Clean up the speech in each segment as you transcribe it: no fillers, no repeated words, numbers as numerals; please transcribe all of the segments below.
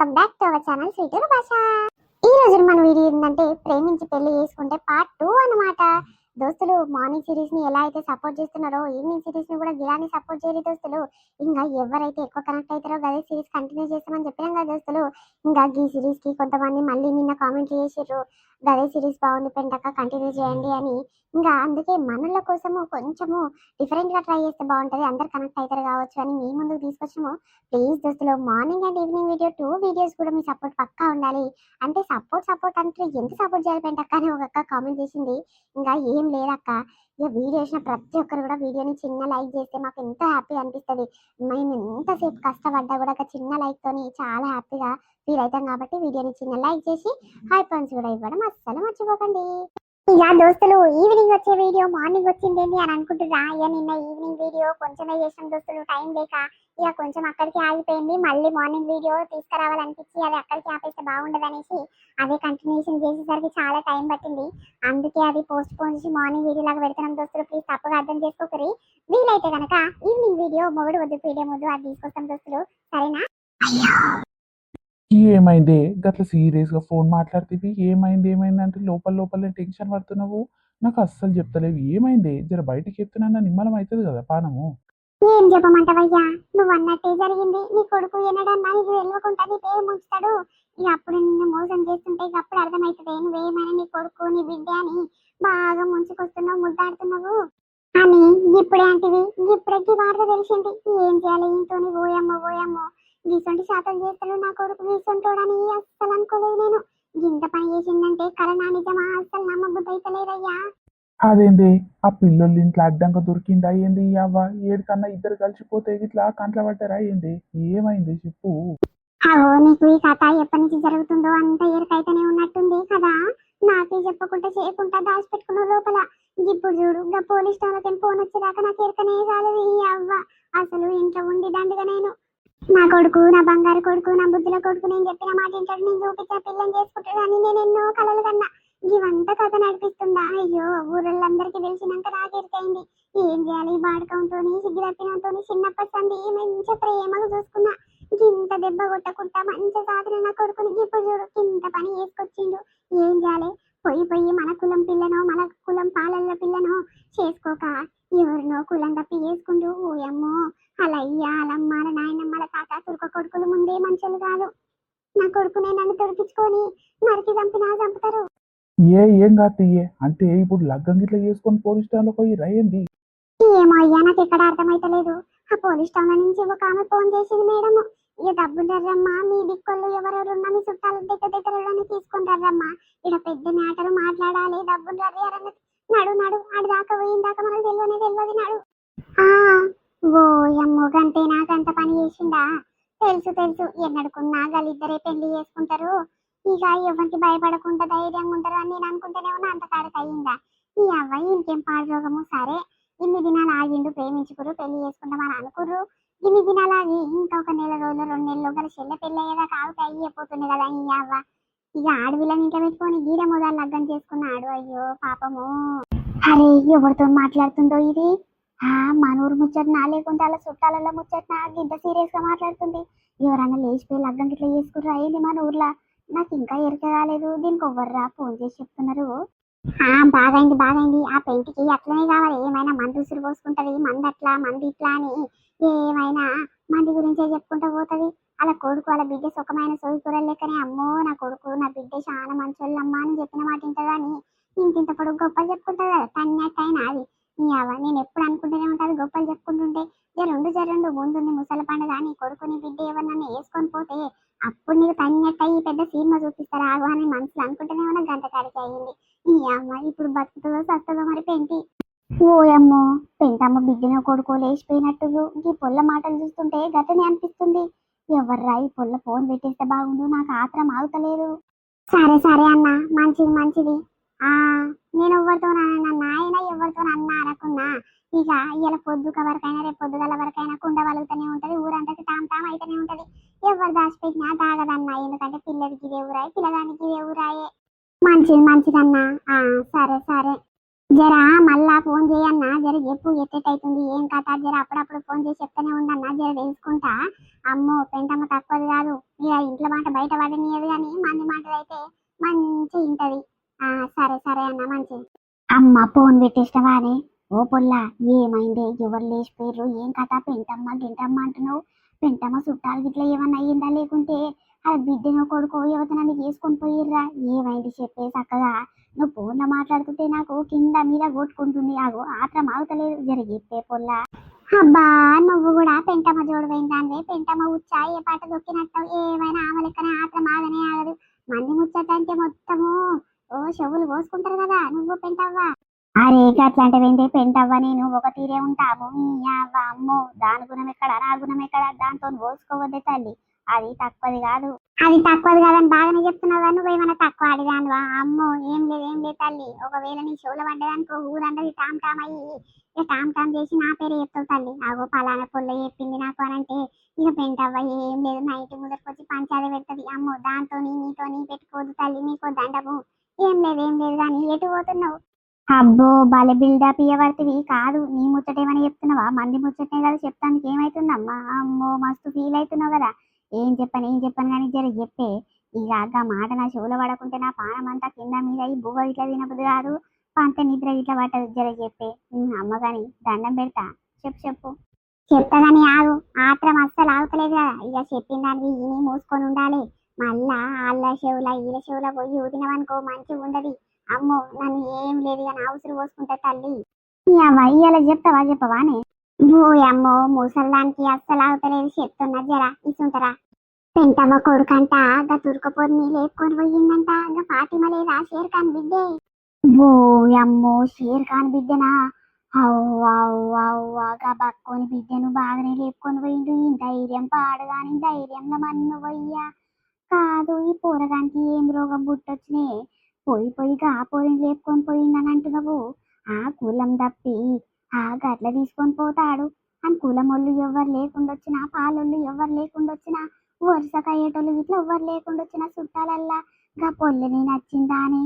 Welcome back to our channel స్వీటూరు భాష. ఈ రోజు మన వీడియో ఏంటంటే ప్రేమించి పెళ్లి చేసుకుంటే పార్ట్ 2 అన్నమాట. దోస్తులు మార్నింగ్ సిరీస్ ని ఎలా అయితే సపోర్ట్ చేస్తున్నారో ఈవినింగ్ సిరీస్ ని కూడా ఇలానే సపోర్ట్ చేయరు దోస్తులు. ఇంకా ఎవరైతే ఎక్కువ కనెక్ట్ అవుతారో అదే సిరీస్ కంటిన్యూ చేస్తామని చెప్పినాం కదా దోస్తులు. ఇంకా ఈ సిరీస్ కి కొంతమంది మళ్ళీ నిన్న కామెంట్లు చేసిర్రు, గదే సిరీస్ బాగుంది పెంటక్క కంటిన్యూ చేయండి అని. ఇంకా అందుకే మనల కోసము కొంచెము డిఫరెంట్ గా ట్రై చేస్తే బాగుంటది, అందరు కనెక్ట్ అవుతారు కావచ్చు అని మీ ముందుకు తీసుకొచ్చాము. ప్లీజ్ దోస్తులు morning and evening video 2 videos కూడా మీ సపోర్ట్ పక్కా ఉండాలి. అంటే సపోర్ట్ అంటే ఎంత సపోర్ట్ చేయాలి పెంటక్క అని ఒక అక్క కామెంట్ చేసింది. ఇంకా ఏం లేదక్క, ఇక వీడియో వేసిన ప్రతి ఒక్కరు కూడా వీడియోని చిన్న లైక్ చేస్తే మాకు ఎంతో హ్యాపీ అనిపిస్తుంది. మేము ఎంతసేపు కష్టపడ్డా కూడా ఒక చిన్న లైక్ తోని చాలా హ్యాపీగా ఫీల్ అవుతాం. కాబట్టి వీడియోని చిన్న లైక్ చేసి హై పాయింట్స్ కూడా ఇవ్వడం అస్సలు మర్చిపోకండి. ఇక దోస్తులు ఈవినింగ్ వచ్చే వీడియో మార్నింగ్ వచ్చిందేంటి అని అనుకుంటున్నా. ఇక నిన్న ఈవినింగ్ వీడియో కొంచెమే చేసాం దోస్తులు, టైం లేక ఇక కొంచెం అక్కడికి ఆగిపోయింది. మళ్ళీ మార్నింగ్ వీడియో తీసుకురావాలనిపించి అది అక్కడికి ఆపేస్తే బాగుండదు అనేసి అదే కంటిన్యూషన్ చేసేసరికి చాలా టైం పట్టింది. అందుకే అది పోస్ట్ పోన్ చేసి మార్నింగ్ వీడియో లాగా పెడుతున్నాం దోస్తులు. ప్లీజ్ తప్పుగా అర్థం చేసుకోకరి. వీలైతే కనుక ఈవినింగ్ వీడియో మొగుడు వద్దు పీడే ముద్దు అది తీసుకొస్తాం దోస్తులు, సరేనా? ఏమైంది గట్ల సీరియస్గా ఫోన్ మాట్లాడుతీవి? ఏమైంది అంటే లోపల లోపలే టెన్షన్ పడుతున్నావు. నాకు అస్సలు చెప్తలేవు. ఏమైంది? జర బయటకి చెప్తున్నా నిమ్మలం అవుతుంది కదా పానము. ఏం చెప్పమంటావయ్యా, నువ్వు అన్నట్టే జరిగింది. నీ కొడుకు ఎన్నడన్నా నీకు తెలియకుండా నీ పేరు ముంచుతాడు. ఇక అప్పుడు నిన్ను మోసం చేస్తుంటే ఇక అప్పుడు అర్థమవుతుంది నువ్వేమైనా నీ కొడుకు నీ బిడ్డ అని బాగా ముంచుకొస్తున్నావు, ముద్దాడుతున్నావు అని. ఇప్పుడే అంటివి, ఇప్పుడే వార్త తెలిసింది. ఏం చేయాలి ఇంతోని? పోయమ్మో గీసొంటి శాతం చేస్తాడు నా కొడుకు, గీసొంటోడని అస్సలు అనుకోలేదు నేను. ఇంత పని చేసిందంటే కరోనా నిజమా? అస్సలు నమ్మబుద్ధి అయితే లేదయ్యా. అదేంది ఆ పిల్లలు ఇంట్లో అడ్డంగా దొరికింది అయ్యింది అవ్వ ఏడుకన్నా ఇద్దరు కలిసిపోతే ఇట్లా కంట్ల పడ్డారా అయ్యింది? ఏమైంది చెప్పు. అవో నీకు ఈ కథ ఎప్పటి నుంచి జరుగుతుందో అంత ఎరుకైతేనే ఉన్నట్టుంది కదా. నాకే చెప్పకుండా చేయకుండా దాచిపెట్టుకున్న లోపల. ఇప్పుడు చూడు గా పోలీస్ స్టేషన్కి ఫోన్ వచ్చేదాకా నాకు ఎరకనే కాలేదు. ఈ అవ్వ అసలు ఇంట్లో ఉండి దండగా నేను నా కొడుకు, నా బంగారు కొడుకు, నా బుద్ధుల కొడుకు నేను చెప్పిన మాట ఇంటాడు, నేను చూపించిన పిల్లని చేసుకుంటాడని నేను ఎన్నో కలలు కన్నా. ఇవంతా కథ నడిపిస్తుందా? అయ్యో ఊళ్ళందరికీ తెలిసినాక నాకెరికైంది. ఏం చేయాలి? బాడకంతోని సిగ్గు తప్పినంతోని చిన్నప్పటి సంది మంచిగా ప్రేమగా చూసుకున్నా. ఇంత దెబ్బ కొట్టకుండా మంచి సాధన నా కొడుకుని ఇప్పుడు చూడు ఇంత పని చేసుకొచ్చిండు. ఏం చేయాలి? పొయ్యి మన కులం పిల్లనో మన కులం పాలల్ల పిల్లనో చేసుకోక ఎవరినో కులం తప్పి చేసుకుంటూ ఓయమ్మో అలా అయ్యా అలమ్మ నాయనమ్మల తాత తుర్క కొడుకులు ముందే మంచోళ్ళు కాదు. నా కొడుకునే నన్ను తొడిపించుకొని నరికి చంపుతారు. ఏం కాదు తీయే అంటే ఇప్పుడు లగ్గం గిట్లా చేసుకొని పోలీస్ స్టేషన్లో పోయి రయ్యింది. ఏమో అయ్యా నాకు ఎక్కడ అర్థమైతలేదు. ఆ పోలీస్ స్టేషన్ నుంచి ఒక ఆమె ఫోన్ చేసింది, మేడం ఇక డబ్బుంటారమ్మా మీ దిక్కోళ్ళు ఎవరెవరున్నా మీ చుట్టాల దగ్గరని తీసుకుంటారమ్మా, ఇక్కడ పెద్ద మ్యాటర్ మాట్లాడాలి, డబ్బుంటారు ఎవరన్నా నడు ఆడి దాకా పోయిందాకా మనకు తెలియదు నడు. ఆ ఓ అమ్మో గంటే నాకంత పని చేసిండా? తెలుసు ఎన్నడుకున్నా వాళ్ళిద్దరే పెళ్లి చేసుకుంటారు. ఇక ఎవరికి భయపడకుండా ధైర్యంగా ఉంటారు అని నేను అనుకుంటేనే ఉన్నా. అంత కాడకు అయ్యిందా? ఈ అవ్వాయి ఇంకేం పాడురోగము. సరే ఇన్ని దినాలు ఆగిండు, ప్రేమించుకురు పెళ్లి చేసుకుంటామని అనుకుర్రు. ఇన్ని దినాలు ఆగి ఇంకా ఒక నెల రోజులు 2 నెలలు గల చెల్లె పెళ్లి అయ్యేదాకా ఆగితే అయ్యిపోతుంది కదా. ఈ అవ్వ ఇక ఆడవిళ్ళని ఇంట్లో పెట్టుకొని గీడ మొదలు లగ్గం చేసుకున్నాడు. అయ్యో పాపము. అరే ఎవరితో మాట్లాడుతుందో ఇది? మన ఊరు ముచ్చట్నా లేకుంటే అలా చుట్టాలలో ముచ్చట్నా? ఇంత సీరియస్ గా మాట్లాడుతుంది. ఎవరన్నా లేచిపోయి లగ్గం గిట్లా చేసుకుర్రా అయింది మన ఊర్లో? నాకు ఇంకా ఎరక కాలేదు. దీనికి ఎవర్రా ఫోన్ చేసి చెప్తున్నారు? బాగైంది. ఆ పెయింట్కి అట్లనే కావాలి. ఏమైనా మందు ఉసురు పోసుకుంటది, మంది అట్లా మంది ఇట్లా అని ఏమైనా మంది గురించే చెప్పుకుంటూ పోతుంది. అలా కొడుకు వాళ్ళ బిడ్డ సుఖమైన సోయి కూరలు లెక్కనే. అమ్మో నా కొడుకు నా బిడ్డ చాలా మంచోళ్ళమ్మా అని చెప్పిన మాట వింటదా అని ఇంత పొడుగు గొప్పలు చెప్పుకుంటుంది కదా. తన్నట్టయినా అది నేను ఎప్పుడు అనుకుంటూనే ఉంటుంది గొప్పలు చెప్పుకుంటుంటే. జరుండు ముందుంది ముసలి పండుగ, నీ కొడుకు నీ బిడ్డ ఎవరినన్నా వేసుకొని పోతే అప్పుడు నీకు తన్నట్టయి పెద్ద సినిమా చూపిస్తారు ఆగు అని మనసులో అనుకుంటూనే ఉన్న. గంట కాడికి అయ్యింది. ఈ అమ్మ ఇప్పుడు బతుకుతుందో సస్తుందో మరి పెంటి. ఓయమ్మో పెంటమ్మ బిడ్డను కొడుకో లేచిపోయినట్టు ఈ పొల్ల మాటలు చూస్తుంటే గతనే అనిపిస్తుంది. ఎవర్రా ఈ పొల్ల ఫోన్ పెట్టేస్తే బాగుండు, నాకు ఆత్రం ఆగుతలేదు. సరే అన్న, మంచిది. ఆ నేను ఎవరితో నాయన ఎవరితో అన్న అనకున్నా. ఇక ఇవాళ పొద్దుక వరకైనా రేపు పొద్దుగల వరకైనా కుండ వలుగుతూనే ఉంటది, ఊరంతకి టామ్ అయితేనే ఉంటది. ఎవరు దాచిపెట్టినా తాగదన్నా, ఎందుకంటే పిల్లలకి ఇదే ఊరాయి, పిల్లగానికి ఇదే ఊరాయే. మంచిదన్నా. సరే జరా మళ్ళా ఫోన్ చేయన్నా జర చెప్పు ఎట్టెట్టయితుంది ఏం కథ జర అప్పుడప్పుడు ఫోన్ చేసి చెప్తానే ఉండన్నా జర తెలుసుకుంటా. అమ్మో పెంటమ్మ తక్కువది కాదు, ఇక ఇంట్లో మాట బయట పడనీయదు కానీ మంది మాటలు అయితే మంచి ఇంటది. ఆ సరే సరే అన్న మంచిది. అమ్మ ఫోన్ పెట్టేసినవా అని? ఓ పొల్లా ఏమైంది, ఎవరు లేచిపోయారు, ఏం కథ, పెంటమ్మ గింటమ్మ అంటున్నావు? పెంటమ్మ చుట్టాలు గిట్ల ఏమన్నా అయ్యిందా, లేకుంటే అది బిడ్డనో కొడుకో యువతనని వేసుకొని పోయిర్రా? ఏమైంది చెప్పే చక్కగా. నువ్వు ఫోన్లో మాట్లాడుతుంటే నాకు కింద మీద కొట్టుకుంటుంది, ఆగు ఆత్రం ఆగుతలేదు, జర చెప్పే పొల్లా. అబ్బా నువ్వు కూడా పెంటమ్మ జోడు పోయిందాన్వే, పెంటమ్మ ఉచ్చా ఏ పాట దొక్కినట్టు ఏమైనా ఆమె లెక్కనే ఆత్రం ఆగనే ఆగదు. మంది ముచ్చట అంటే మొత్తము ఓ చెవులు కోసుకుంటారు కదా నువ్వు పెంటవ్వ. అరే అట్లాంటివేంటి పెంటవ్వ, నేను ఒక తీరే ఉంటాము. అమ్మో దాని గుణం ఎక్కడ నా గుణం ఎక్కడ, దాంతో పోసుకోవద్దే తల్లి, అది తక్కువది కాదు. అది తక్కువది కాదని బాగానే చెప్తున్నావు కానీ నువ్వేమైనా తక్కువ ఆడిదానివా? అమ్మో ఏం లేదు ఏం లేదు తల్లి, ఒకవేళ నీ చెవుల పడ్డదానికో ఊరందరి టామ్ టామ్ అయ్యి ఇక టామ్ టామ్ చేసి నా పేరు చెప్తావు తల్లి. ఆగో పలానా పొల్ల చెప్పింది నాకు అని అంటే ఇక పెంటవ్వ ఏం లేదు నైట్ ముదరకొచ్చి పంచాది పెడుతుంది. అమ్మో దాంతో నీతో పెట్టుకోవద్దు తల్లి, నీకో దండము. ఏం లేదు కానీ ఎటు పోతున్నావు? అబ్బో భలే బిల్డప్ ఇవ్వబడుతుంది కాదు, నీ ముచ్చటేమని చెప్తున్నావా? మంది ముచ్చటే కదా చెప్తానికి ఏమైతుందమ్మా? అమ్మో మస్తు ఫీల్ అవుతున్నావు కదా. ఏం చెప్పను కానీ జర చెప్పే. ఇక ఆ మాట నా చెవులో పడకుంటే నా పానం అంతా కింద మీద ఈ బువ్వ ఇట్లా తినబుద్ది కాదు, పంత నిద్ర ఇట్లా పట్టదు, జర చెప్పే. అమ్మ కానీ దండం పెడతా, చెప్పు. చెప్తా కానీ ఆగు, ఆత్రం అస్సలు ఆగుతలేదు కదా. ఇక చెప్పిన దానికి ఈని మూసుకొని ఉండాలి. మళ్ళా ఆళ్ళ చెవుల ఈల చెవుల పోయి ఊదినవనుకో మంచిగా ఉండదు. అమ్మో నన్ను ఏం లేదు కానీ అవసరం పోసుకుంటా తల్లి. ఇయ్యాల చెప్తావా చెప్పవానే? ఓ అమ్మో ముసల్దానికి అస్సలు ఆగుతలేదు, చెప్తున్నా జర ఇసుంటరా. పెంటవ్వ కొడుకంట గా తుర్కపోరిని లేపుకొని పోయిందంట, గా ఫాతిమ లేదా షేర్ ఖాన్ బిడ్డే. ఓ అమ్మో షేర్ ఖాన్ బిడ్డనా? అవ్వా బక్కోని బిడ్డను బాగానే లేపుకొని పోయిండు. ఈ ధైర్యం పాడగాని ధైర్యంలో మన్ను పోయ్యా. కాదు ఈ పోరగానికి ఏం రోగం పుట్టొచ్చినే, పోయి ఆ పోరిని లేపుకొని పోయిందని అంటున్నావు? ఆ కులం తప్పి ఆ గట్ల తీసుకొని పోతాడు అని కులం వాళ్ళు ఎవ్వరు లేకుండా వచ్చినా, పాలోళ్ళు ఎవ్వరు లేకుండా వచ్చినా, వరుస కయ్యేటోళ్ళు ఇట్లా ఎవ్వరు లేకుండా వచ్చిన చుట్టాలల్లా గా పొల్లని నచ్చిందా అని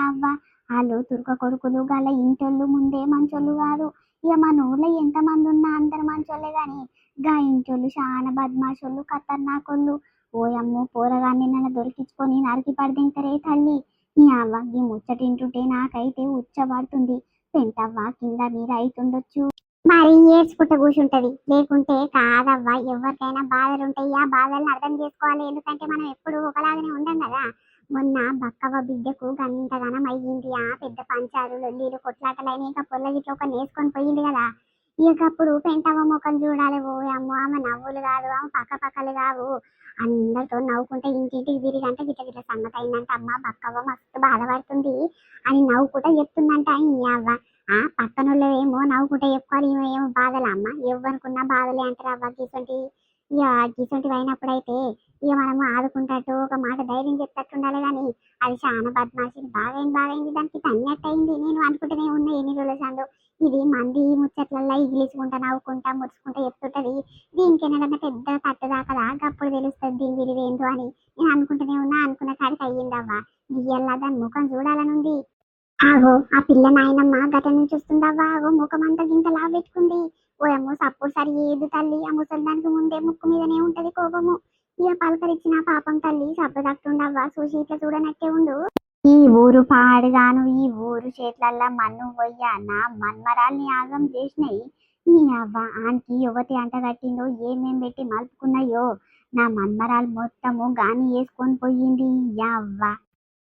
అవ్వ. వాళ్ళు తుర్క కొడుకులు గల ఇంటోళ్ళు ముందే మంచోళ్ళు కాదు. ఇక మన ఊర్లో ఎంతమంది ఉన్నా అందరు మంచోళ్ళే గాని గా ఇంటోళ్ళు చాలా బద్మాషోళ్ళు ఖతర్నాకోళ్ళు. ఓయమ్మో పోరగాన్ని నన్ను దొరికించుకొని నరికి పడదింకరే తల్లి. నీ అవ్వ ఈ ముచ్చటింటుంటే నాకైతే ఉచ్చబడుతుంది. పెంటవ్వ కింద మీద అయితుండొచ్చు, మరి ఏడ్చుకుంటూ కూర్చుంటది. లేకుంటే కాదవ్వా, ఎవరికైనా బాధలు ఉంటాయి, ఆ బాధలను అర్థం చేసుకోవాలి. ఎందుకంటే మనం ఎప్పుడు ఒకలాగానే ఉండం కదా. మొన్న బక్కవ బిడ్డకు గంటగానం అయ్యింది, ఆ పెద్ద పంచాలు లొల్లీలు కొట్లాటలైన ఇక పొల్ల గిట్ల ఒక నేసుకొని పోయింది కదా. ఇకప్పుడు పెంటవ్వ ముఖం చూడాలి. ఓ అమ్మో ఆమె నవ్వులు కాదు, ఆమె పక్కలు కావు, అందరితో నవ్వుకుంటే ఇంటింటికి తిరిగి అంటే గిట్ల గిట్ల సంగతి అయిందంట. అమ్మ బక్కవ్వ మస్తు బాధపడుతుంది అని నవ్వుకుంటా చెప్తుందంట. ఈ అవ్వ ఆ పక్కనోళ్ళు ఏమో నవ్వుకుంటే చెప్పుకోవాలి, ఈమె ఏమో బాధలు. అమ్మ ఎవరనుకున్నా బాధలే అంటారు అవ్వ. గిసొంటివి అయినప్పుడైతే ఇక మనము ఆదుకుంటట్టు ఒక మాట ధైర్యం చెప్తట్టు ఉండాలి కానీ అది చాలా బద్మాషి. బాగైంది దానికి తన్నట్టు అయింది. నేను అనుకుంటూనే ఉన్నా ఎన్ని రోజుల సందో ఇది మంది ముచ్చట్లల్లో ఇగిలిసుకుంటా నవ్వుకుంటా ముడుచుకుంటా చెప్తుంటది, దీనికి ఏదైనా పెద్ద తట్టుదాకదా అప్పుడు తెలుస్తుంది దీని విలువేందో అని నేను అనుకుంటూనే ఉన్నా. అనుకున్న కాడికి అయ్యిందవ్వ. ఇయ్యల్లా దాని ముఖం చూడాలనుంది. ఆగో ఆ పిల్ల నాయనమ్మ గత నుంచి వస్తుందవ్వా, ఆగో ముఖం అంతా గింతలా పెట్టుకుంది. ఓయమ్మో సప్పుడు సరి ఏదు తల్లి, ఆ ముసలిదానికి ముందే ముక్కు మీదనే ఉంటది కోపము. ఇక పలకరించిన పాపం తల్లి సబ్బు తట్టుండవ్వా, చూసి ఇట్లా చూడనట్టే ఉండు. ఈ ఊరు పాడుగాను, ఈ ఊరు చేట్లల్లా మన్ను పోయ్యా నా మన్మరాల్ని ఆగం చేసినాయి. ఈ అవ్వ ఆనికి యువతి అంట కట్టిందో ఏమేం పెట్టి మలుపుకున్నాయో నా మన్మరాలు మొత్తము గాని వేసుకొని పోయింది. అవ్వ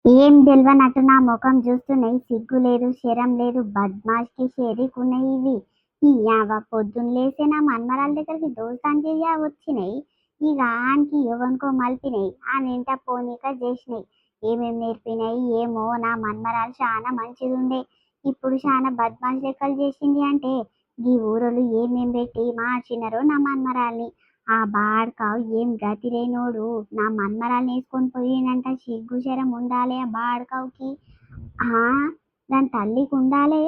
ఏం తెలివనట్టు నా ముఖం చూస్తున్నాయి, సిగ్గు లేదు శరం లేదు, బద్మాష్కి షేరీకున్నాయి ఇవి. ఈ యావ పొద్దున్న లేసే నా మన్మరాల దగ్గరికి దోస్తాంజయ్య వచ్చినాయి. ఇక ఆనికి ఎవరికో మలిపినాయి, ఆ నింట పోనీక చేసినాయి. ఏమేం నేర్పినాయి ఏమో, నా మన్మరాలు చాలా మంచిది ఉండే, ఇప్పుడు చాలా బద్మాష్ లెక్కలు చేసింది. అంటే ఈ ఊరోళ్ళు ఏమేం పెట్టి మార్చినారో నా మన్మరాల్ని. ఆ బాడ్కావు ఏం గతి లేనోడు నా మన్మరాల్ని వేసుకొని పోయిందంట. సిగ్గు శరం ఉండాలి ఆ బాడ్కావుకి, ఆ దాని తల్లికి ఉండాలి.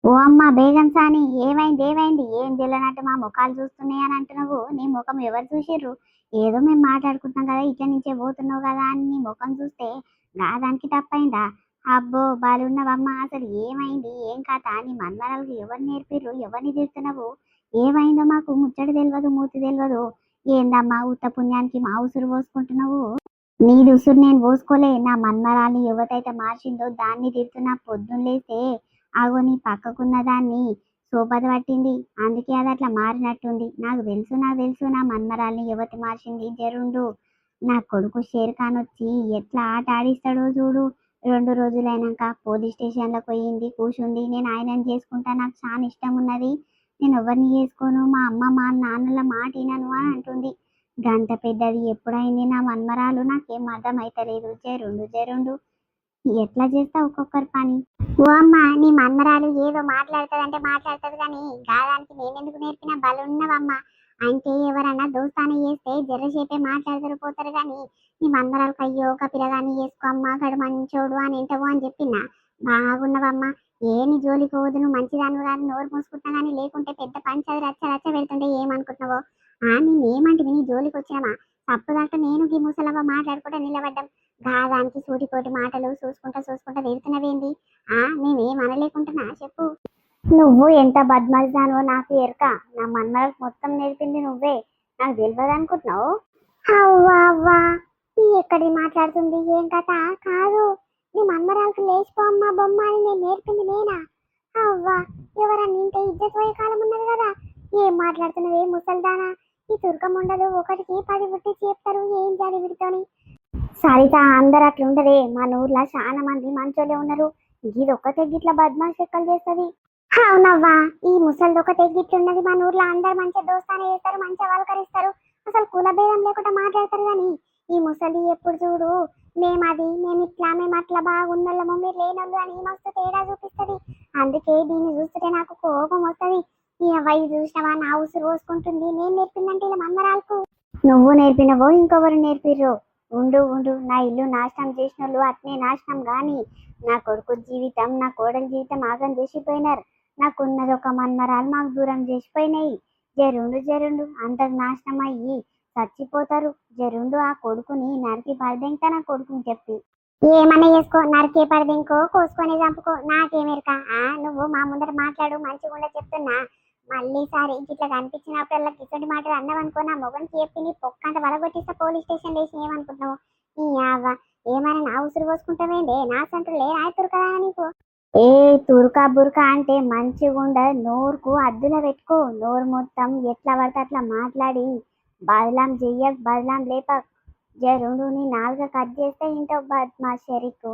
ఓ అమ్మ బేగం సాని ఏమైంది ఏం తెలియనట్టు మా ముఖాలు చూస్తున్నాయి అని అంటున్నావు? నీ ముఖం ఎవరు చూసిర్రు? ఏదో మేము మాట్లాడుకుంటున్నాం కదా, ఇట్ల నుంచే పోతున్నావు కదా అని నీ ముఖం చూస్తే దానికి తప్పైందా? అబ్బో బాలున్నవమ్మా, అసలు ఏమైంది ఏం కథ? నీ మన్మరాలకు ఎవరు నేర్పిర్రు? ఎవరిని తిడుతున్నావు? ఏమైందో మాకు ముచ్చట తెలియదు, మూతి తెలియదు. ఏందమ్మా ఉత్త పుణ్యానికి మా ఉసురు పోసుకుంటున్నావు? నీ ఉసురు నేను పోసుకోలే. నా మన్మరాల్ని ఎవరైతే మార్చిందో దాన్ని తిడుతున్నా. పొద్దున్న లేస్తే ఆగో నీ పక్కకున్న దాన్ని సోపతి పట్టింది, అందుకే అది అట్లా మారినట్టుంది. నాకు తెలుసు నా మన్మరాల్ని ఎవతి మార్చింది. జరుండు, నా కొడుకు షేర్ ఖాన్ వచ్చి ఎట్లా ఆట ఆడిస్తాడో చూడు. 2 రోజులైనాక పోలీస్ స్టేషన్లో పోయింది, కూర్చుంది. నేను ఆయనని చేసుకుంటా, నాకు చాలా ఇష్టం ఉన్నది, నేను ఎవరిని చేసుకోను, మా అమ్మ మా నాన్నల మాట వినను అని అంటుంది. గంట పెద్దది ఎప్పుడైంది నా మన్మరాలు? నాకేం అర్థం అవుతలేదు. జరుండు ఎట్లా చేస్తా ఒక్కొక్కరి పని. ఓ అమ్మ, నీ మన్మరాలు ఏదో మాట్లాడుతుంది కానీ గాదానికి నేనెందుకు నేర్పిన? బలున్నవమ్మ. అంటే ఎవరన్నా దోస్తానే చేస్తే జర్రసేపే మాట్లాడతారు పోతారు కానీ నీ మన్మరాలకు అయ్యో ఒక పిల్లగాని చేసుకో అమ్మ, గడు మంచోడు అని ఎంటవో అని చెప్పినా. బాగున్నవమ్మ. నీ జోలికి పోదు, నువ్వు మంచిదాను కానీ నోరు మూసుకుంటున్నా కానీ, లేకుంటే పెద్ద పంచది రచ్చ రచ్చ పెడుతుంటే ఏమనుకుంటున్నావో. నేనేమంటివి? నీ జోలికి వచ్చినామా? తప్పుదంటే నేను ఈ ముసలవ్వ మాట్లాడుకుంటే నిలబడ్డాం. గాదానికి సూటిపోటి మాటలు చూసుకుంటా తిడుతున్నవేంది? మేమేం అనలేకుంటున్నా చెప్పు. నువ్వు ఎంత బద్మాయిదానో నాకు ఎరక. నా మన్మలకు మొత్తం నేర్పింది నువ్వే, నాకు తెలియదు అనుకుంటున్నావు? అవ్వా అవ్వా, ఎక్కడి మాట్లాడుతుంది? ఏం కథ? కాదు, నీ మన్మరాలకు లేచిపో అమ్మ బొమ్మ అని నేను నేర్పింది నేనా? అవ్వా, ఎవరన్నా ఇంత ఇజ్జత్ పోయే కాలం ఉన్నది కదా. ఏం మాట్లాడుతున్నావే ముసల్దానా? ఈ తుర్కముండలు ఒకటికి 10 పుట్టి చెప్తారు. ఏం జాలి విడితోని? సరిత, అందరు అట్లుండదే. మన ఊర్లో చాలా మంది మంచోళ్ళే ఉన్నారు. ఇది ఒక్కతే గిట్ల బద్మాష్ లెక్కలు చేస్తుంది. అవునవ్వా, ఈ ముసలిది ఒకతే గిట్లున్నది. మన ఊర్లో అందరు మంచిగా దోస్తానే చేస్తారు, మంచిగా వలకరిస్తారు, అసలు కుల భేదం లేకుండా మాట్లాడతారు. కానీ ఈ ముసలి ఎప్పుడు చూడు మేము ఇట్లా మేము అట్లా బాగున్నోళ్ళము, మీరు లేనోళ్ళు అని మస్తు తేడా చూపిస్తుంది. అందుకే దీన్ని చూస్తుంటే నాకు కోపం వస్తుంది. ఈ అవ్వయి చూసినవా నా ఉసురు పోసుకుంటుంది. నేను నేర్పిందంటే ఇలా మమ్మరాలకు. నువ్వు నేర్పినవో ఇంకొకరు నేర్పిర్రో? ఉండు, నా ఇల్లు నాశనం చేసిన వాళ్ళు అట్నే నాశనం గాని నా కొడుకు జీవితం, నా కోడలి జీవితం ఆగం చేసిపోయినారు. నాకున్నది ఒక మన్మరాలు మాకు దూరం చేసిపోయినాయి. జరుండు అంతకు నాశనం అయ్యి చచ్చిపోతారు. జరుండు, ఆ కొడుకుని నరికి పడదెంకా నా కొడుకుని చెప్పి. ఏమన్నా చేసుకో, నరికే పడదెంకో కోసుకొని చంపుకో, నాకేమెరక. నువ్వు మా ముందర మాట్లాడు, మంచిగా చెప్తున్నా. మళ్ళీ సారి ఇట్లా కనిపించినప్పుడల్లా కిచడి మాటలు అన్నావనుకో, నా మొగనికి చెప్పి నీ పొక్కంత వలగొట్టిస్తా పోలీస్ స్టేషన్ వేసి. ఏమనుకుంటున్నావు? నీ అవ్వ, ఏమైనా నా ఉసురు పోసుకుంటావేందే? నా సంటూ లేరా తురకదా నీకు? ఏ తురకా బురకా అంటే మంచిగుండ. నోరుకు అద్దులో పెట్టుకో. నోరు మొత్తం ఎట్లా పడితే అట్లా మాట్లాడి బదలాం లేప. జరుండు, నీ నాలుగ కట్ చేస్తే ఇంటో మా షరీకు.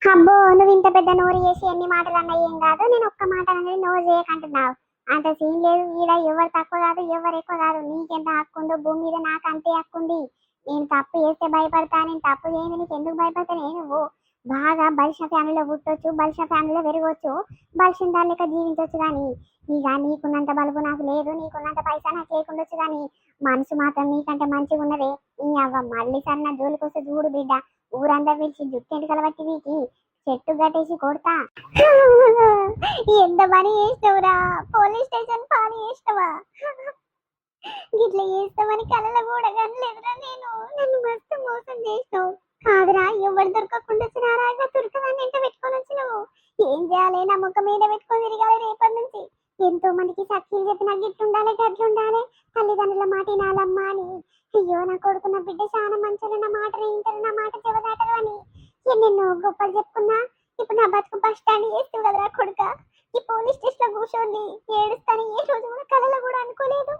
అబ్బో, నువ్వు ఇంత పెద్ద నోరు చేసి ఎన్ని మాటలు అన్నా ఏం కాదు. నేను ఒక్క మాట అనేది నోరు చేయకంటున్నావు. అంత సీన్ లేదు. ఈడ ఎవరు తక్కువ కాదు, ఎవరు ఎక్కువ కాదు. నీకెంత హక్కు ఉందో భూమి మీద నాకు అంతే హక్కు ఉంది. నేను తప్పు చేస్తే భయపడతా, నేను తప్పు చేయండి నీకు ఎందుకు భయపడతానే? నువ్వు బాగా బలిసిన ఫ్యామిలీలో పుట్టొచ్చు, బలిసిన ఫ్యామిలీలో పెరగవచ్చు, బలిసిన దాని లెక్క జీవించవచ్చు. కానీ ఇక నీకున్నంత బలుపు నాకు లేదు, నీకున్నంత పైసా నాకు లేకుండొచ్చు. కానీ మనసు మాత్రం నీకంటే మంచిగా ఉన్నదే. నీ అవ్వ మళ్ళీ సరే నా జోలికి వస్తే చూడు బిడ్డ, ఊరందరూ పిలిచి జుట్టెంటుకల బట్టి వీకి చెట్టు కట్టేసి కొడతా. ఎంత పని చేసినవురా? పోలీస్ స్టేషన్ పని చేసినవా? గిట్ల చేస్తామని కళ్ళలో కూడా కనలేదురా నేను. నన్ను మస్తు మోసం చేసినావు. కాదురా, ఎవరు దొరకకుండా వచ్చినారా? దొరకదాన్ని ఎంట పెట్టుకొని వచ్చినావు. ఏం చేయాలి? నా ముఖం మీద పెట్టుకొని తిరగాలి రేపటి నుంచి. ఎంతో మందికి సఖీలు చెప్పిన గిట్లుండాలి గట్లుండాలి, తల్లిదండ్రుల మాట వినాలమ్మా అని. అయ్యో, నా కొడుకు నా బిడ్డ చాలా మంచిగా నా మాట వింటారు, నా మాట చెవదాటరు అని ఎన్నెన్నో గొప్పలు చెప్పుకున్నా. ఇప్పుడు నా బతుకు బస్ స్టాండ్ చేస్తుంది కదరా కొడుక. ఈ పోలీస్ స్టేషన్ లో కూర్చోండి ఏడుస్తాను ఏ రోజు కూడా కళలో కూడా అనుకోలేదు.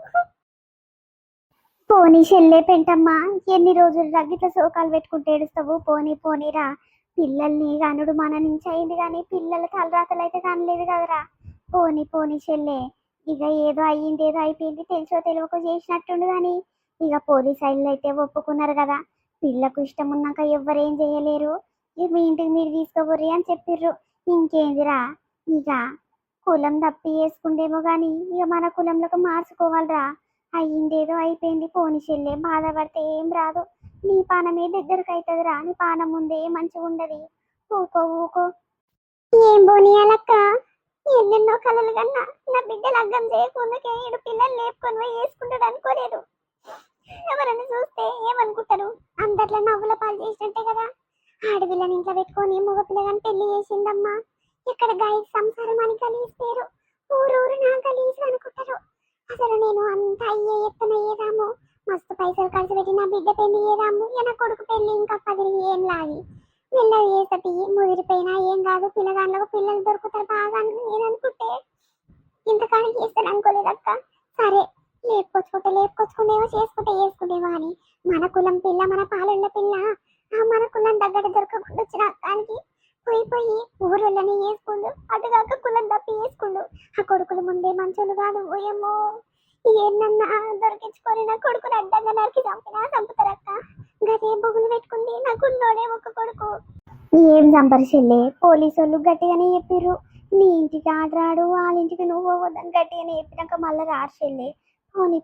పోనీ చెల్లే పెంటమ్మా, ఎన్ని రోజులు రగ్గిట్ల సోకాలు పెట్టుకుంటే ఏడుస్తావు? పోనీరా. పిల్లల్ని కనుడు మన నుంచి అయింది కానీ పిల్లల తలరాతలు అయితే కనలేదు కదరా. పోనీ చెల్లే. ఇక ఏదో అయ్యింది, ఏదో అయిపోయింది, తెలుసో తెలియకో చేసినట్టుండు. కానీ ఇక పోలీస్ సైడ్లు అయితే ఒప్పుకున్నారు కదా. పిల్లకు ఇష్టం ఉన్నాక ఎవ్వరేం చేయలేరు. ఇక మీ ఇంటికి మీరు తీసుకోబోర్రి అని చెప్పిర్రు. ఇంకేందిరా, ఇక కులం తప్పి వేసుకుండేమో కానీ ఇక మన కులంలోకి మార్చుకోవాలిరా. అయ్యిందేదో అయిపోయింది. పోని చెల్లె, బాధపడితే ఏం రాదు. నీ పానమే దగ్గరకు అవుతుందిరా. నీ పానం ముందే మంచిగా ఉండదు. ఊకో. ఏం పోనీయాలక్క, ఎన్నెన్నో కలలు కన్నా నా బిడ్డ లగ్గం చేయకుండాకే ఈడు పిల్లలు లేపుకొని పోయి వేసుకుంటాడు అనుకోలేదు. ఎవరన్నా చూస్తే ఏమనుకుంటారు? అందట్లో నవ్వుల పాలు చేసినట్టే కదా. ఆడపిల్లని ఇంట్లో పెట్టుకొని మగ పిల్లగాని పెళ్లి చేసిందమ్మా. ఇక్కడ గాయ సంసారం అని గలీజ్ పేరు. ఊరూరు నా గలీజ్ అనుకుంటారు. అసలు నేను అంత అయ్యే ఎత్తున ఏదాము, మస్తు పైసలు ఖర్చు పెట్టి నా బిడ్డ పెళ్లి ఏదాము, నా కొడుకు పెళ్లి ఇంకా 10 ఏం లాగి మెల్లగా చేసతి ముదిరిపోయినా ఏం కాదు, పిల్లగాళ్ళకు పిల్లలు దొరుకుతారు బాగా అని నేను అనుకుంటే ఇంతకాలం చేస్తాను అనుకోలేదక్క. సరే లేపుకొచ్చుకుంటేమో చేసుకుంటేవో అని మన కులం పిల్ల, మన పాలొళ్ళ పిల్ల, ఆ మన కులం దగ్గర దొరకకుండా వచ్చిన అక్కానికి పోయి ఊరోళ్ళని వేసుకుండు, అటుగాక కులం తప్పి వేసుకుండు. ఆ కొడుకులు ముందే మంచోళ్ళు కాదు, ఓయమ్మో ఏమన్నా దొరికించుకొని నా కొడుకుని అడ్డంగా నరికి చంపుతారక్క. గదే బొగులు పెట్టుకుంది నాకున్నోడే ఒక కొడుకు. ఏం సంపరిశెల్లే, పోలీసు వాళ్ళు గట్టిగానే చెప్పిర్రు, నీ ఇంటికి ఆడరాడు వాళ్ళ ఇంటికి నువ్వు పోవద్దని గట్టిగానే చెప్పినాక మళ్ళీ రారు చెల్లె.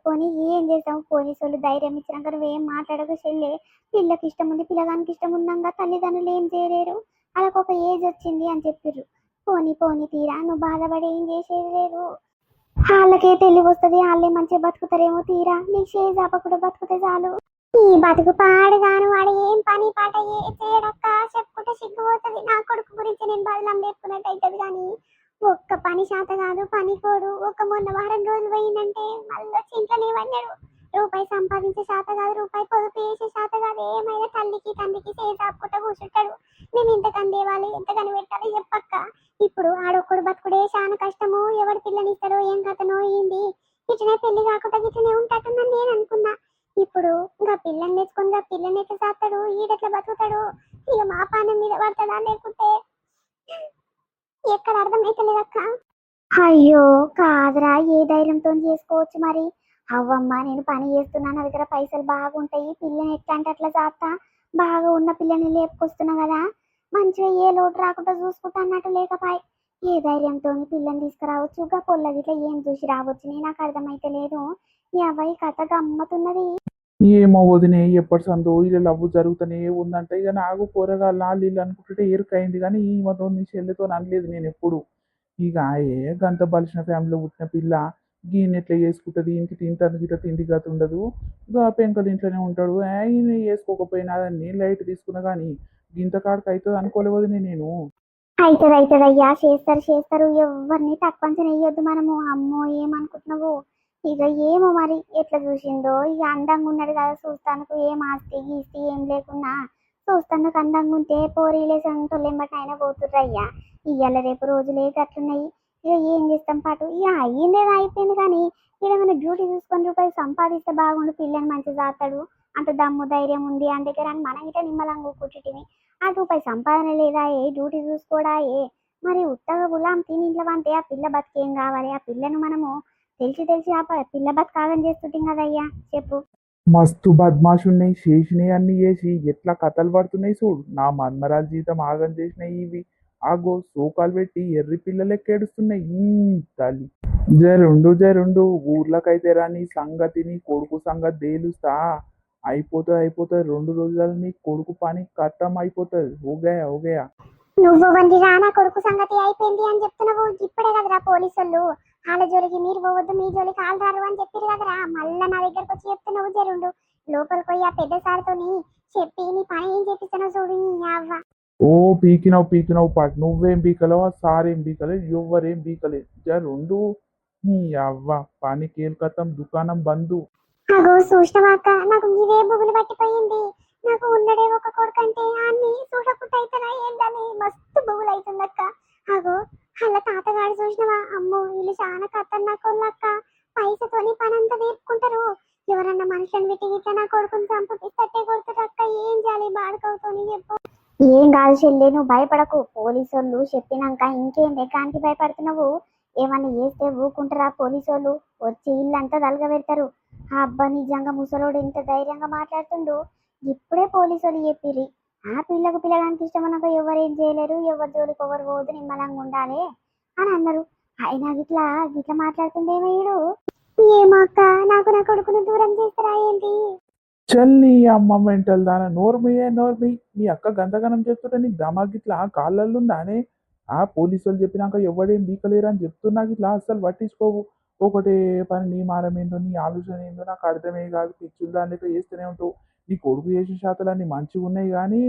పోనీ ఏం చేస్తావు, పోలీసు వాళ్ళు ధైర్యం ఇచ్చినాక నువ్వేం మాట్లాడక చెల్లె. పిల్లకి ఇష్టం ఉంది, పిల్లగానికి ఇష్టం ఉన్నాక తల్లిదండ్రులు ఏం చేయలేరు, వాళ్ళకు ఒక ఏజ్ వచ్చింది అని చెప్పిర్రు. పోనీ తీరా, నువ్వు బాధపడి ఏం చేసేది లేదు. వాళ్ళకే తెలివి వస్తుంది, వాళ్ళే మంచిగా బతుకుతారేమో, తీరా నీకు చేయి జాపకుండా బతుకుతే చాలు. ఈ బతుకు పాడుగాను వాడు ఏం పని పాట చేయడక్క, చెప్పుకుంటే సిగ్గుపోతుంది. నా కొడుకు గురించి నేను బదలం లేపుకున్నట్టు అవుతుంది, కానీ ఒక్క పని శాత కాదు, పని కోడు. మొన్న వారం రోజులు పోయిందంటే మళ్ళీ వచ్చి ఇంట్లోనే పన్నాడు. రూపాయి సంపాదించే శాత కాదు, రూపాయి పొదుపు చేసే శాత కాదు, ఏమైనా తల్లికి తండ్రికి చేయి చాపుకుంటా కూర్చుంటాడు. మేము ఇంతకని దేవాలి, ఎంతకని పెట్టాలి చెప్పక్క. ఇప్పుడు ఆడొక్కడు బతుకుడే చాలా కష్టము, ఎవడు పిల్లనిస్తాడో ఏం కథనో ఏంది, ఇట్లనే పెళ్లి కాకుండా ఇట్లనే ఉంటాటుందని నేను అనుకున్నా. ఇప్పుడు ఇంకా పిల్లని తెచ్చుకొని పిల్లని ఎట్లా సాస్తాడు, ఈడెట్లా బతుకుతాడు, ఇక మా పానం మీద పడతాడా లేకుంటే ఎక్కడ అర్థమైతలేదక్క. అయ్యో కాదురా, ఏ ధైర్యంతో చేసుకోవచ్చు మరి. అవ్వమ్మ నేను పని చేస్తున్నా, నా దగ్గర పైసలు బాగుంటాయి, పిల్లని ఎట్లా అంటే అట్లా చేస్తా, బాగా ఉన్న పిల్లని లేపుకొస్తున్నా కదా, మంచిగా ఏ లోటు రాకుండా చూసుకుంటా అన్నట్టు లేకపాయ్. ఏ ధైర్యంతో పిల్లని తీసుకురావచ్చు, గా పొల్ల గిట్లా ఏం చూసి రావచ్చు, నాకు అర్థమైతే లేదు. ఈ అబ్బాయి కథ గమ్మతున్నది. ఏమో వదినే, ఎప్పటి సందో ఇలా లవ్వు జరుగుతూనే ఉందంటే ఇక నాకు కూరగాయలు వీళ్ళు అనుకుంటుంటే ఎరుకైంది, కానీ ఈమెతో నీ చెల్లెతో అనలేదు నేను ఎప్పుడు. ఇక గంత బలిసిన ఫ్యామిలీలో పుట్టిన పిల్ల ఈయన ఎట్లా చేసుకుంటుంది, ఇంటికి తింటాను ఇట్లా తిండి గత ఉండదు, ఇంకా పెంకలు ఇంట్లోనే ఉంటాడు, ఈయన చేసుకోకపోయినా నేను లైట్ తీసుకున్నా, కానీ ఇంత కాడికి అవుతుంది అనుకోలేదు వదినే నేను. అవుతుంది అయ్యా, చేస్తారు, ఎవరిని తక్కువ అంచనా వేయొద్దు మనము. అమ్మో ఏమనుకుంటున్నావు, ఇక ఏమో మరి ఎట్లా చూసిందో, ఇక అందంగా ఉన్నాడు కదా చూస్తానికి, ఏం ఆస్తి గీస్తి ఏం లేకున్నా చూస్తానికి అందంగా ఉంటే పోరీలేసంటోళ్ళు ఎంబటి అయినా పోతుర్రు అయ్యా. ఇవాళ రేపు రోజులే గట్లున్నాయి, ఇక ఏం చేస్తాం పాటు. ఇక అయ్యిందేదో అయిపోయింది, కానీ ఇక్కడ ఏమైనా డ్యూటీ చూసుకొని రూపాయలు సంపాదిస్తే బాగుండు, పిల్లని మంచిగా చేస్తాడు, అంత దమ్ము ధైర్యం ఉంది అని దగ్గర అని మనం ఇట్లా నిమ్మలంగా కూర్చుంటివి. ఆ రూపాయి సంపాదన లేదా, ఏ డ్యూటీ చూసుకోడా, మరి ఉత్తగా గులాం తిని ఇంట్లో పంటే ఆ పిల్ల బతికేం కావాలి. ఆ పిల్లను మనము తెలిసి ఆ పిల్ల బతకాగం చేస్తుంటాం కదయ్యా, చెప్పు. మస్తు బద్మాష్ ఉన్నాయి, చేసినాయి అన్ని చేసి ఎట్లా కథలు పడుతున్నాయి చూడు. నా మన్మరాల జీవితం ఆగం చేసినాయి ఇవి. ఆగో సోకాలు పెట్టి ఎర్రి పిల్లలెక్క ఏడుస్తున్నాయి తల్లి. జరుండు ఊర్లకైతే రాని సంగతిని కొడుకు సంగతి తేలుస్తా. అయిపోతుంది 2 రోజులు నీ కొడుకు పని కట్టం అయిపోతుంది. ఓగయా. నువ్వు వండి రానా కొడుకు సంగతి అయిపోయింది అని చెప్తున్నావు, ఇప్పుడే కదరా పోలీసులు వాళ్ళ జోలికి మీరు పోవద్దు, మీ జోలికి వాళ్ళు రారు అని చెప్పారు కదరా, మళ్ళా నా దగ్గరకు వచ్చి చెప్తున్నావు. జరుండు లోపలికి పోయి ఆ పెద్ద సార్తోని చెప్పి నీ పని ఏం చెప్పిస్తున్నావు చూడు. అవ్వ ఓ పీకినావు పాటు, నువ్వేం పీకలేవు, ఆ సారేం పీకలేదు, ఎవ్వరేం పీకలేదు. జరుండు నీ అవ్వ పని కేల్కతం, దుకాణం బంధు. అగో చూసినవాక, నాకు ఇదే బుగులు పట్టిపోయింది. నాకు ఉన్నడే ఒక కొడుకు అంటే అన్ని చూడకుండా అవుతారా ఏందని మస్తు బుగులు అవుతుందక్క. అగో అలా తాతగాడు చూసినవా, అమ్మో వీళ్ళు చాలా ఖతర్నాకోళ్ళక్క, పైసతోని పని అంతా తీర్పుకుంటారు. ఎవరన్నా మనుషులను పెట్టి ఇట్లా నా కొడుకుని చంపిస్తట్టే కొడుతారు అక్క. ఏం చేయాలి బాడుకవుతోని చెప్పు. ఏం కాదు చెల్లె, నువ్వు భయపడకు, పోలీసు వాళ్ళు చెప్పినాక ఇంకేం ఎగ్గానికి భయపడుతున్నావు. ఏమన్నా చేస్తే ఊకుంటారా పోలీసు వాళ్ళు, వచ్చి ఇల్లంతా తలగబెడతారు. ఆ అబ్బా నిజంగా ముసలోడు ఎంత ధైర్యంగా మాట్లాడుతుండు. ఇప్పుడే పోలీసు వాళ్ళు చెప్పిర్రి, ఆ పిల్లగానికి ఇష్టమన్నాక ఎవరేం చేయలేరు, ఎవరి జోలికి ఎవరు పోదు, నిమ్మలంగా ఉండాలి అని అన్నారు. అయినా గిట్లా మాట్లాడుతుండేమయ్యాడు. ఏమో అక్క, నాకు నా కొడుకును దూరం చేస్తారా ఏంటి. చల్లి అమ్మ మెంటల్ దాన, నోర్మి. నీ అక్క గంతగనం చెప్తుంటే నీకు దమాగిట్లా కాళ్ళల్లుందానే. ఆ పోలీసు వాళ్ళు చెప్పినాక ఎవడేం బీకలేరు అని చెప్తున్నా ఇట్లా అస్సలు పట్టించుకోవు. ఒకటే పని, నీ మారం ఏందో, నీ ఆలోచన ఏందో నాకు అర్థమే కాదు. పిచ్చులు దాని లెక్క చేస్తూనే ఉంటావు. నీ కొడుకు చేసిన శాతలన్నీ మంచిగా ఉన్నాయి, కానీ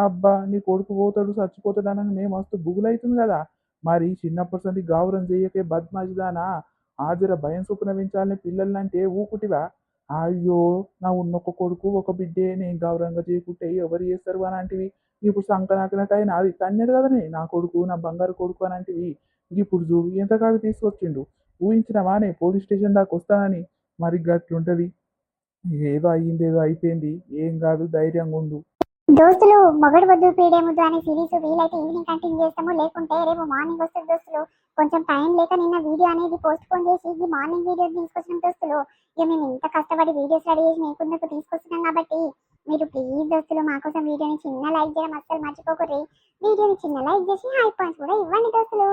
అబ్బా నీ కొడుకు పోతాడు చచ్చిపోతాడు అనగా నేను మస్తు బుగులైతుంది కదా. మరి చిన్నప్పటి సంది గావురం చెయ్యకే బద్మాషిదానా, ఆజర భయం చొప్పున పెంచాలని పిల్లలంటే ఊకుటివా? అయ్యో నా ఉన్నొక్క కొడుకు ఒక బిడ్డే, నేను గౌరవంగా చేయకుంటే ఎవరు చేస్తారు అని అంటివి. ఇప్పుడు సంకనాకినట్టు అయినా అది తన్నడు కదనే నా కొడుకు నా బంగారు కొడుకు అని అంటివి. ఇప్పుడు చూడు ఎంత కాడికి తీసుకొచ్చిండు. ఊహించినవానే పోలీస్ స్టేషన్ దాకా వస్తానని. మరి గట్లుంటది. ఏదో అయ్యింది ఏదో అయిపోయింది, ఏం కాదు ధైర్యంగా ఉండు. దోస్తులు మొగడు వద్దు పీడే ముద్దు అనే సిరీస్ వీలైతే ఈవినింగ్ కంటిన్యూ చేస్తాము, లేకుంటే రేపు మార్నింగ్ వస్తుంది దోస్తులు. కొంచెం టైం లేక నిన్న వీడియో అనేది పోస్ట్ పోన్ చేసి ఈ మార్నింగ్ వీడియో తీసుకొచ్చిన దోస్తులు. ఇక మేము ఇంత కష్టపడి వీడియోస్ రెడీ చేసి మీకుందుకు తీసుకొస్తున్నాం కాబట్టి మీరు ప్లీజ్ దోస్తులు మా కోసం వీడియోని చిన్న లైక్ చేయడం అస్సలు మర్చిపోకూడదు. వీడియోని చిన్న లైక్ చేసి హై పాయింట్స్ కూడా ఇవ్వండి దోస్తులు.